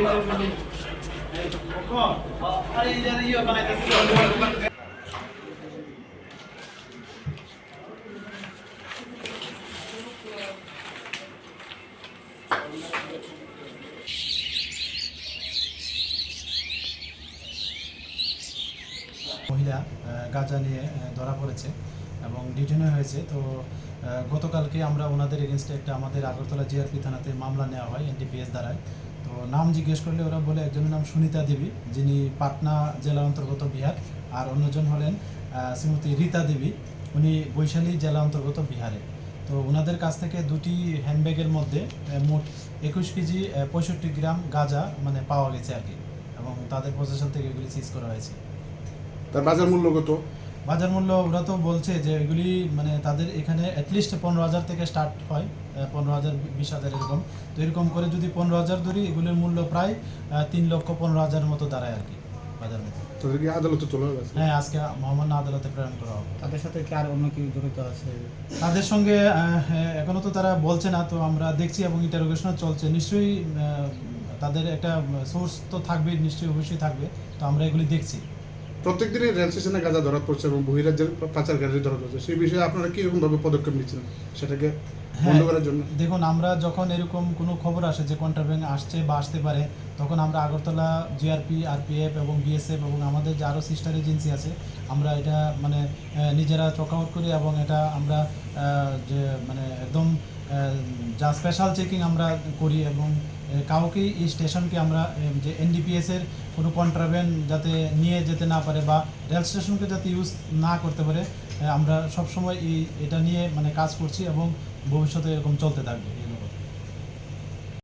মহিলা গাঁজা নিয়ে ধরা পড়েছে এবং ডিটেনও হয়েছে। তো গতকালকে আমরা ওনাদের এগেনস্টে একটা আমাদের আগরতলা জিআরপি থানাতে মামলা নেওয়া হয় এনডিপিএস দ্বারায়। তো নাম জিজ্ঞেস করলে ওরা বলে একজনের নাম সুনিতা দেবী, যিনি পাটনা জেলার অন্তর্গত বিহার, আর অন্যজন হলেন শ্রীমতী রীতা দেবী, উনি বৈশালী জেলা অন্তর্গত বিহারে। তো ওনাদের কাছ থেকে দুটি হ্যান্ডব্যাগের মধ্যে মোট 21 কেজি 65 গ্রাম গাঁজা মানে পাওয়া গেছে আর কি, এবং তাদের পজিশন থেকে এগুলি সিজ করা হয়েছে। তার বাজার মূল্য কত? বাজার মূল্য ওরা তো বলছে যে এগুলি মানে তাদের এখানে অ্যাটলিস্ট 15,000 থেকে স্টার্ট হয়, 15,000 20,000 এরকম। তো এরকম করে যদি 15,000 ধরি, এগুলির মূল্য প্রায় 3,15,000 মতো দাঁড়ায় আর কি বাজার মধ্যে। তাদেরকে আদালতে তোলা হবে? হ্যাঁ, আজকে মহামান্য আদালতে প্রেরণ করা হবে। তাদের সাথে কি আর অন্য কেউ জড়িত আছে? তাদের সঙ্গে এখনও তো তারা বলছে না, তো আমরা দেখছি এবং ইন্টারোগেশনও চলছে। নিশ্চয়ই তাদের একটা সোর্স তো থাকবে, নিশ্চয়ই অবশ্যই থাকবে। তো আমরা এগুলি দেখছি। প্রত্যেক দিনই রেল স্টেশনে গাঁজা ধরা পড়ছে এবং বহিরাজ্যের পাচারকারী ধরা পড়ছে, সেই বিষয়ে আপনারা কীরকমভাবে পদক্ষেপ নিচ্ছেন সেটাকে বন্ধ করার জন্য? দেখুন, আমরা যখন এরকম কোনো খবর আসে যে কন্ট্রাব্যান্ড আসছে বা আসতে পারে, তখন আমরা আগরতলা জিআরপি, আরপিএফ এবং বিএসএফ এবং আমাদের যে আরও সিস্টার এজেন্সি আছে, আমরা এটা মানে নিজেরা চক আউট করি এবং এটা আমরা যে মানে একদম যা স্পেশাল চেকিং আমরা করি এবং কাউকেই এই স্টেশনকে আমরা যে এনডিপিএসের কোনো কন্ট্রাব্যান্ড যাতে নিয়ে যেতে না পারে বা রেল স্টেশনকে যাতে ইউজ না করতে পারে, আমরা সবসময় এটা নিয়ে মানে কাজ করছি এবং ভবিষ্যতে এরকম চলতে থাকবে।